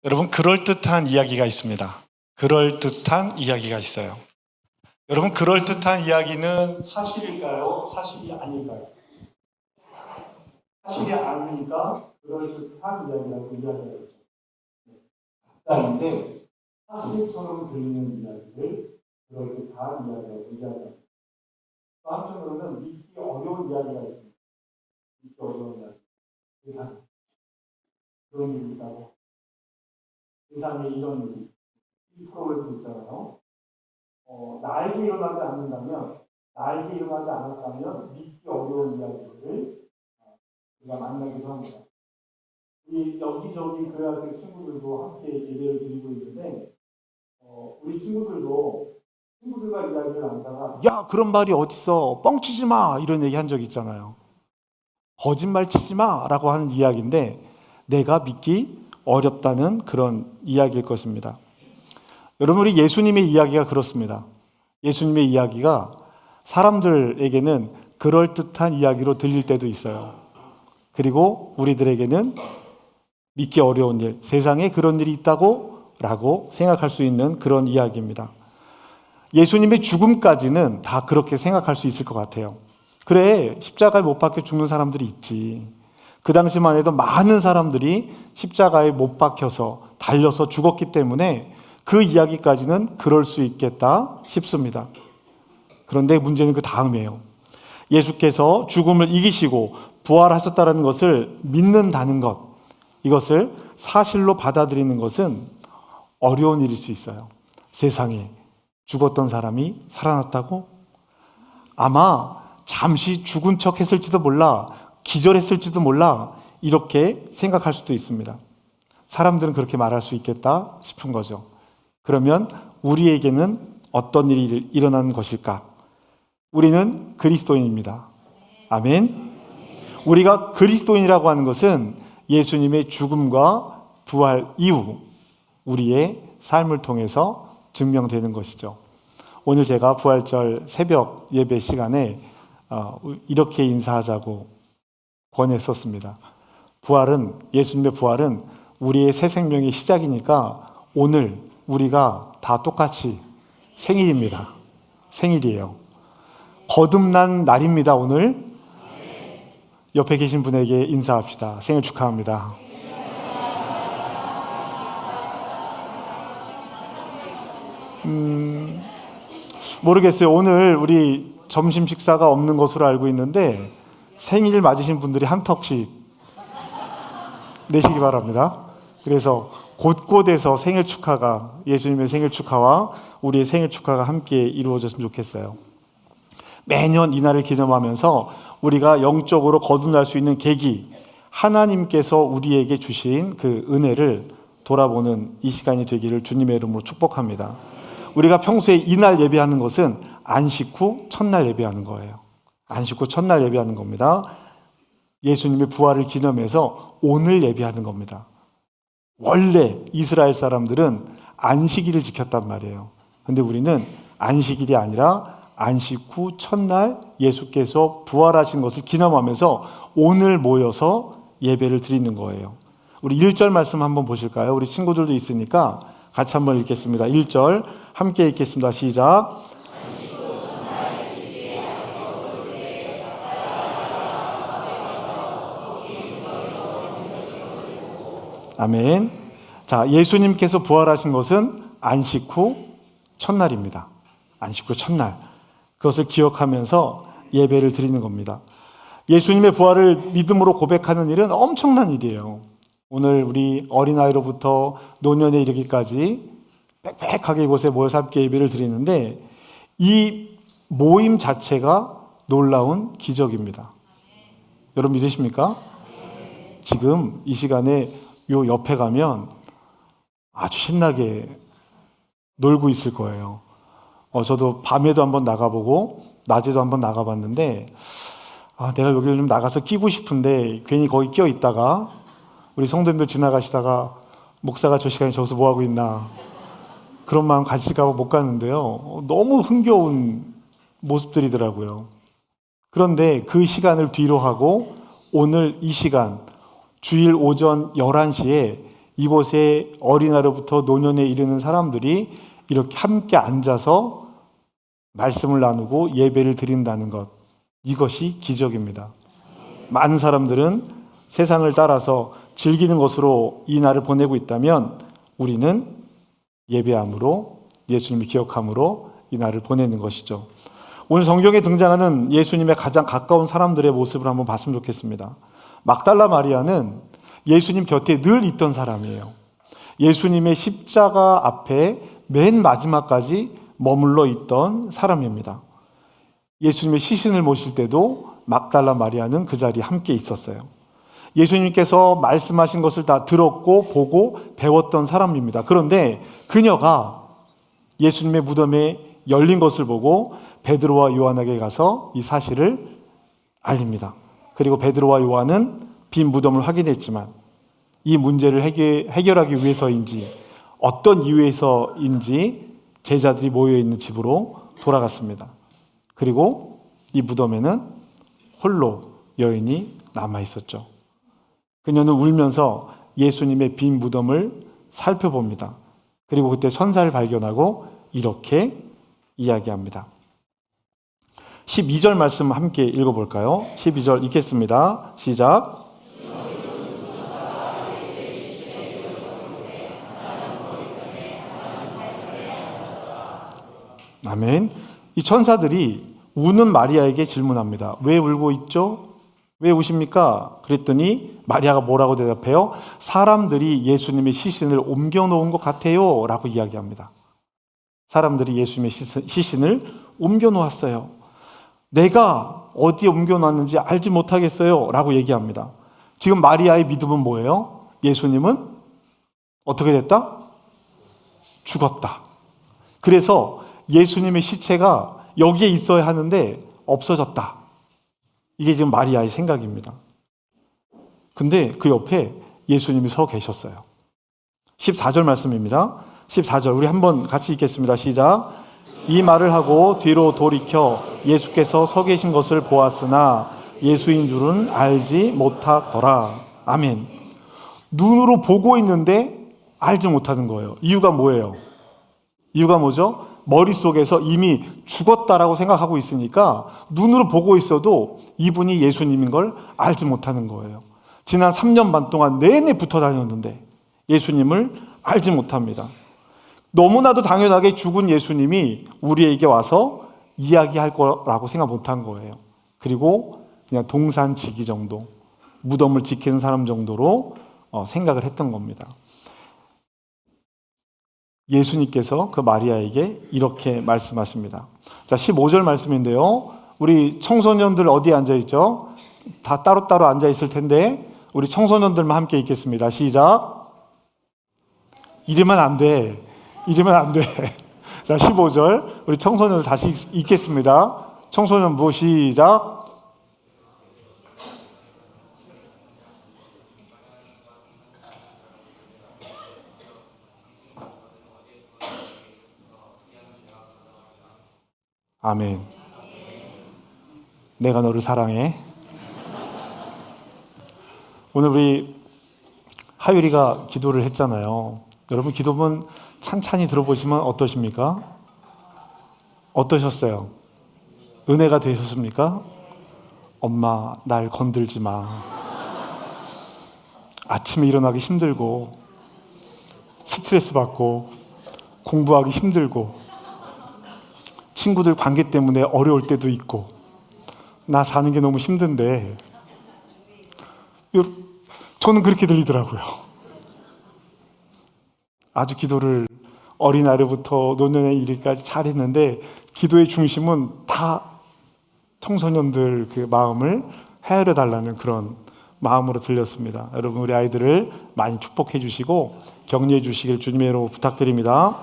여러분, 그럴듯한 이야기가 있습니다. 그럴듯한 이야기가 있어요. 여러분, 그럴듯한 이야기는 사실일까요? 사실이 아닐까요? 사실이 아니니까 그럴듯한 이야기라고 이야기하죠. 가짜인데 사실처럼 들리는 이야기를 그럴듯한 이야기라고 이야기합니다. 또 한편으로는 믿기 어려운 이야기가 있습니다. 믿기 어려운 이야기. 세상에 그런 일이 있다고. 세상에 이런 일이. 이 프로그램도 있잖아요. 나에게 일어나지 않는다면, 나에게 일어나지 않았다면 믿기 어려운 이야기를 우리가 만나기도 합니다. 우리 여기저기 교회학교 친구들도 함께 예배를 드리고 있는데, 우리 친구들과 이야기를 나누다가 야, 그런 말이 어딨어, 뻥치지 마, 이런 얘기 한 적 있잖아요. 거짓말 치지 마 라고 하는 이야기인데 내가 믿기 어렵다는 그런 이야기일 것입니다. 여러분, 우리 예수님의 이야기가 그렇습니다. 예수님의 이야기가 사람들에게는 그럴듯한 이야기로 들릴 때도 있어요. 그리고 우리들에게는 믿기 어려운 일, 세상에 그런 일이 있다고 라고 생각할 수 있는 그런 이야기입니다. 예수님의 죽음까지는 다 그렇게 생각할 수 있을 것 같아요. 그래, 십자가에 못 박혀 죽는 사람들이 있지. 그 당시만 해도 많은 사람들이 십자가에 못 박혀서 달려서 죽었기 때문에 그 이야기까지는 그럴 수 있겠다 싶습니다. 그런데 문제는 그 다음이에요. 예수께서 죽음을 이기시고 부활하셨다는 것을 믿는다는 것, 이것을 사실로 받아들이는 것은 어려운 일일 수 있어요. 세상에 죽었던 사람이 살아났다고? 아마 잠시 죽은 척 했을지도 몰라, 기절했을지도 몰라, 이렇게 생각할 수도 있습니다. 사람들은 그렇게 말할 수 있겠다 싶은 거죠. 그러면 우리에게는 어떤 일이 일어나는 것일까? 우리는 그리스도인입니다. 아멘. 우리가 그리스도인이라고 하는 것은 예수님의 죽음과 부활 이후 우리의 삶을 통해서 증명되는 것이죠. 오늘 제가 부활절 새벽 예배 시간에 이렇게 인사하자고 권했었습니다. 예수님의 부활은 우리의 새 생명의 시작이니까 오늘 우리가 다 똑같이 생일입니다. 생일이에요. 거듭난 날입니다. 오늘 옆에 계신 분에게 인사합시다. 생일 축하합니다. 모르겠어요. 오늘 우리 점심 식사가 없는 것으로 알고 있는데 생일 맞으신 분들이 한 턱씩 내시기 바랍니다. 그래서 곳곳에서 생일 축하가, 예수님의 생일 축하와 우리의 생일 축하가 함께 이루어졌으면 좋겠어요. 매년 이날을 기념하면서 우리가 영적으로 거듭날 수 있는 계기, 하나님께서 우리에게 주신 그 은혜를 돌아보는 이 시간이 되기를 주님의 이름으로 축복합니다. 우리가 평소에 이날 예배하는 것은 안식 후 첫날 예배하는 거예요. 안식 후 첫날 예배하는 겁니다. 예수님의 부활을 기념해서 오늘 예배하는 겁니다. 원래 이스라엘 사람들은 안식일을 지켰단 말이에요. 그런데 우리는 안식일이 아니라 안식 후 첫날 예수께서 부활하신 것을 기념하면서 오늘 모여서 예배를 드리는 거예요. 우리 1절 말씀 한번 보실까요? 우리 친구들도 있으니까 같이 한번 읽겠습니다. 1절 함께 읽겠습니다. 시작. 아멘. 자, 예수님께서 부활하신 것은 안식 후 첫날입니다. 안식 후 첫날. 그것을 기억하면서 예배를 드리는 겁니다. 예수님의 부활을 믿음으로 고백하는 일은 엄청난 일이에요. 오늘 우리 어린아이로부터 노년에 이르기까지 빽빽하게 이곳에 모여서 함께 예배를 드리는데 이 모임 자체가 놀라운 기적입니다. 여러분 믿으십니까? 지금 이 시간에 요 옆에 가면 아주 신나게 놀고 있을 거예요. 저도 밤에도 한번 나가보고 낮에도 한번 나가봤는데 내가 여기를 좀 나가서 끼고 싶은데 괜히 거기 끼어 있다가 우리 성도님들 지나가시다가 목사가 저 시간에 저기서 뭐하고 있나 그런 마음 가질까 봐 못 갔는데요. 너무 흥겨운 모습들이더라고요. 그런데 그 시간을 뒤로 하고 오늘 이 시간 주일 오전 11시에 이곳에 어린아이로부터 노년에 이르는 사람들이 이렇게 함께 앉아서 말씀을 나누고 예배를 드린다는 것, 이것이 기적입니다. 많은 사람들은 세상을 따라서 즐기는 것으로 이 날을 보내고 있다면 우리는 예배함으로, 예수님을 기억함으로 이 날을 보내는 것이죠. 오늘 성경에 등장하는 예수님의 가장 가까운 사람들의 모습을 한번 봤으면 좋겠습니다. 막달라 마리아는 예수님 곁에 늘 있던 사람이에요. 예수님의 십자가 앞에 맨 마지막까지 머물러 있던 사람입니다. 예수님의 시신을 모실 때도 막달라 마리아는 그 자리에 함께 있었어요. 예수님께서 말씀하신 것을 다 들었고 보고 배웠던 사람입니다. 그런데 그녀가 예수님의 무덤에 열린 것을 보고 베드로와 요한에게 가서 이 사실을 알립니다. 그리고 베드로와 요한은 빈 무덤을 확인했지만 이 문제를 해결하기 위해서인지 어떤 이유에서인지 제자들이 모여있는 집으로 돌아갔습니다. 그리고 이 무덤에는 홀로 여인이 남아있었죠. 그녀는 울면서 예수님의 빈 무덤을 살펴봅니다. 그리고 그때 천사를 발견하고 이렇게 이야기합니다. 12절 말씀 함께 읽어볼까요? 12절 읽겠습니다. 시작. 아멘. 이 천사들이 우는 마리아에게 질문합니다. 왜 울고 있죠? 왜 우십니까? 그랬더니 마리아가 뭐라고 대답해요? 사람들이 예수님의 시신을 옮겨놓은 것 같아요 라고 이야기합니다. 사람들이 예수님의 시신을 옮겨놓았어요. 내가 어디에 옮겨놨는지 알지 못하겠어요 라고 얘기합니다. 지금 마리아의 믿음은 뭐예요? 예수님은 어떻게 됐다? 죽었다. 그래서 예수님의 시체가 여기에 있어야 하는데 없어졌다. 이게 지금 마리아의 생각입니다. 근데 그 옆에 예수님이 서 계셨어요. 14절 말씀입니다. 14절 우리 한번 같이 읽겠습니다. 시작. 이 말을 하고 뒤로 돌이켜 예수께서 서 계신 것을 보았으나 예수인 줄은 알지 못하더라. 아멘. 눈으로 보고 있는데 알지 못하는 거예요. 이유가 뭐예요? 이유가 뭐죠? 머릿속에서 이미 죽었다라고 생각하고 있으니까 눈으로 보고 있어도 이분이 예수님인 걸 알지 못하는 거예요. 지난 3년 반 동안 내내 붙어 다녔는데 예수님을 알지 못합니다. 너무나도 당연하게 죽은 예수님이 우리에게 와서 이야기할 거라고 생각 못한 거예요. 그리고 그냥 동산지기 정도, 무덤을 지키는 사람 정도로 생각을 했던 겁니다. 예수님께서 그 마리아에게 이렇게 말씀하십니다. 자, 15절 말씀인데요. 우리 청소년들 어디에 앉아있죠? 다 따로따로 앉아있을 텐데 우리 청소년들만 함께 읽겠습니다. 시작. 이러면 안 돼. 이러면 안 돼. 자, 15절 우리 청소년들 다시 읽겠습니다. 청소년부 시작. 아멘. 내가 너를 사랑해. 오늘 우리 하율이가 기도를 했잖아요. 여러분 기도문 찬찬히 들어보시면 어떠십니까? 어떠셨어요? 은혜가 되셨습니까? 엄마, 날 건들지 마. 아침에 일어나기 힘들고 스트레스 받고 공부하기 힘들고 친구들 관계 때문에 어려울 때도 있고 나 사는 게 너무 힘든데 저는 그렇게 들리더라고요. 아주 기도를 어린아이부터 노년에 이르기까지 잘했는데 기도의 중심은 다 청소년들 그 마음을 헤아려 달라는 그런 마음으로 들렸습니다. 여러분 우리 아이들을 많이 축복해 주시고 격려해 주시길 주님의 이름으로 부탁드립니다.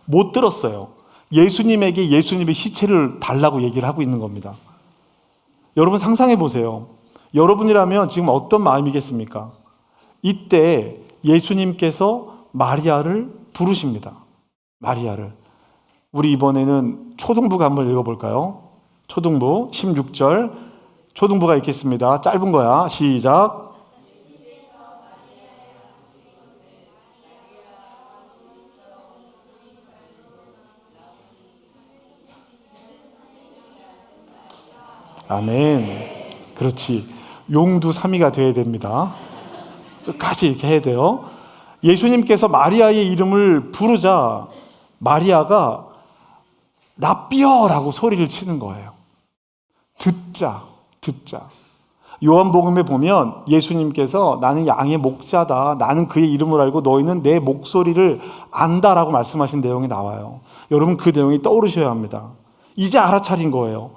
못 들었어요. 예수님에게 예수님의 시체를 달라고 얘기를 하고 있는 겁니다. 여러분 상상해 보세요. 여러분이라면 지금 어떤 마음이겠습니까? 이때 예수님께서 마리아를 부르십니다. 마리아를. 우리 이번에는 초등부가 한번 읽어볼까요? 초등부 16절 초등부가 읽겠습니다. 짧은 거야. 시작. 아멘. 그렇지. 용두삼위가 돼야 됩니다. 끝까지 이렇게 해야 돼요. 예수님께서 마리아의 이름을 부르자 마리아가 납비어라고 소리를 치는 거예요. 듣자. 요한복음에 보면 예수님께서 나는 양의 목자다. 나는 그의 이름을 알고 너희는 내 목소리를 안다라고 말씀하신 내용이 나와요. 여러분 그 내용이 떠오르셔야 합니다. 이제 알아차린 거예요.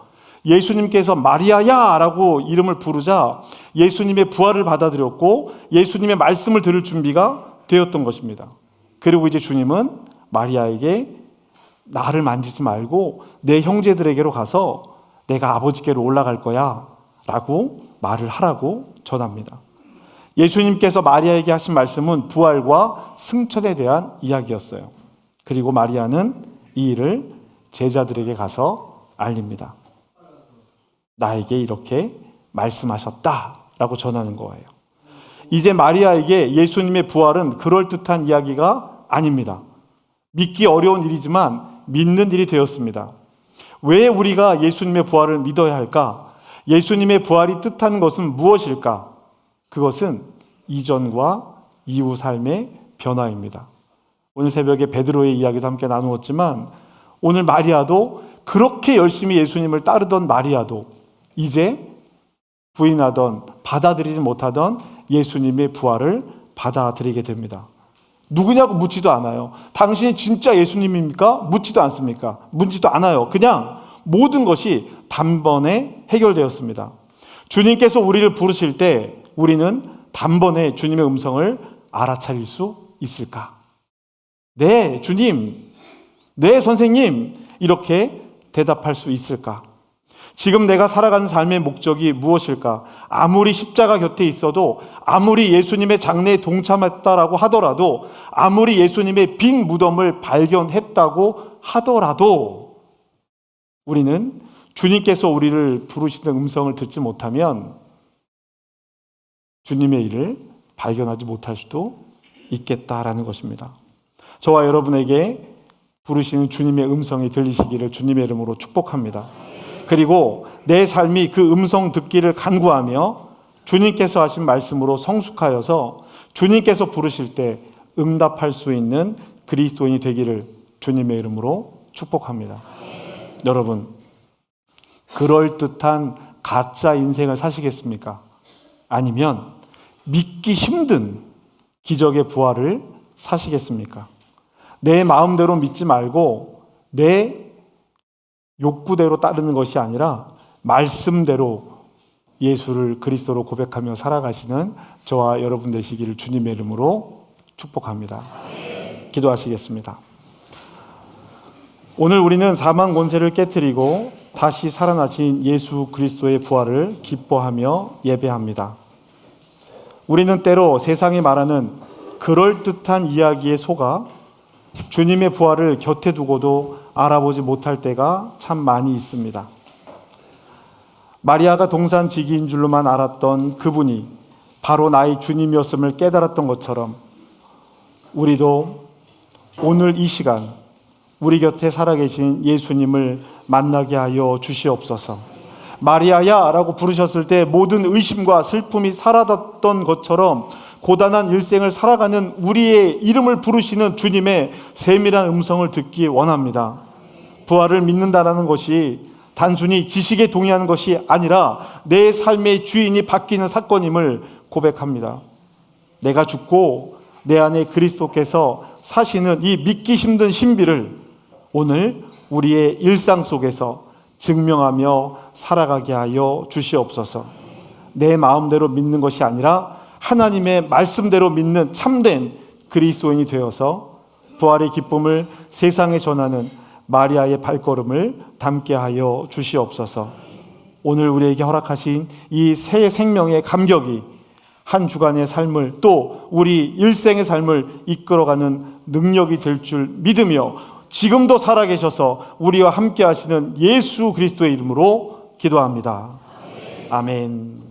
예수님께서 마리아야 라고 이름을 부르자 예수님의 부활을 받아들였고 예수님의 말씀을 들을 준비가 되었던 것입니다. 그리고 이제 주님은 마리아에게 나를 만지지 말고 내 형제들에게로 가서 내가 아버지께로 올라갈 거야 라고 말을 하라고 전합니다. 예수님께서 마리아에게 하신 말씀은 부활과 승천에 대한 이야기였어요. 그리고 마리아는 이 일을 제자들에게 가서 알립니다. 나에게 이렇게 말씀하셨다라고 전하는 거예요. 이제 마리아에게 예수님의 부활은 그럴듯한 이야기가 아닙니다. 믿기 어려운 일이지만 믿는 일이 되었습니다. 왜 우리가 예수님의 부활을 믿어야 할까? 예수님의 부활이 뜻하는 것은 무엇일까? 그것은 이전과 이후 삶의 변화입니다. 오늘 새벽에 베드로의 이야기도 함께 나누었지만 오늘 마리아도 그렇게 열심히 예수님을 따르던 마리아도 이제 부인하던 받아들이지 못하던 예수님의 부활을 받아들이게 됩니다. 누구냐고 묻지도 않아요. 당신이 진짜 예수님입니까? 묻지도 않습니까? 묻지도 않아요. 그냥 모든 것이 단번에 해결되었습니다. 주님께서 우리를 부르실 때 우리는 단번에 주님의 음성을 알아차릴 수 있을까? 네, 주님. 네, 선생님. 이렇게 대답할 수 있을까? 지금 내가 살아가는 삶의 목적이 무엇일까? 아무리 십자가 곁에 있어도, 아무리 예수님의 장례에 동참했다라고 하더라도, 아무리 예수님의 빈 무덤을 발견했다고 하더라도 우리는 주님께서 우리를 부르시는 음성을 듣지 못하면 주님의 일을 발견하지 못할 수도 있겠다라는 것입니다. 저와 여러분에게 부르시는 주님의 음성이 들리시기를 주님의 이름으로 축복합니다. 그리고 내 삶이 그 음성 듣기를 간구하며 주님께서 하신 말씀으로 성숙하여서 주님께서 부르실 때 응답할 수 있는 그리스도인이 되기를 주님의 이름으로 축복합니다. 여러분, 그럴듯한 가짜 인생을 사시겠습니까? 아니면 믿기 힘든 기적의 부활을 사시겠습니까? 내 마음대로 믿지 말고 내 욕구대로 따르는 것이 아니라 말씀대로 예수를 그리스도로 고백하며 살아가시는 저와 여러분 되시기를 주님의 이름으로 축복합니다. 기도하시겠습니다. 오늘 우리는 사망 권세를 깨뜨리고 다시 살아나신 예수 그리스도의 부활을 기뻐하며 예배합니다. 우리는 때로 세상이 말하는 그럴듯한 이야기에 속아 주님의 부활을 곁에 두고도 알아보지 못할 때가 참 많이 있습니다. 마리아가 동산지기인 줄로만 알았던 그분이 바로 나의 주님이었음을 깨달았던 것처럼 우리도 오늘 이 시간 우리 곁에 살아계신 예수님을 만나게 하여 주시옵소서. 마리아야 라고 부르셨을 때 모든 의심과 슬픔이 사라졌던 것처럼 고단한 일생을 살아가는 우리의 이름을 부르시는 주님의 세밀한 음성을 듣기 원합니다. 부활을 믿는다는 것이 단순히 지식에 동의하는 것이 아니라 내 삶의 주인이 바뀌는 사건임을 고백합니다. 내가 죽고 내 안에 그리스도께서 사시는 이 믿기 힘든 신비를 오늘 우리의 일상 속에서 증명하며 살아가게 하여 주시옵소서. 내 마음대로 믿는 것이 아니라 하나님의 말씀대로 믿는 참된 그리스도인이 되어서 부활의 기쁨을 세상에 전하는 마리아의 발걸음을 담게 하여 주시옵소서. 오늘 우리에게 허락하신 이 새 생명의 감격이 한 주간의 삶을 또 우리 일생의 삶을 이끌어가는 능력이 될 줄 믿으며 지금도 살아계셔서 우리와 함께 하시는 예수 그리스도의 이름으로 기도합니다. 아멘.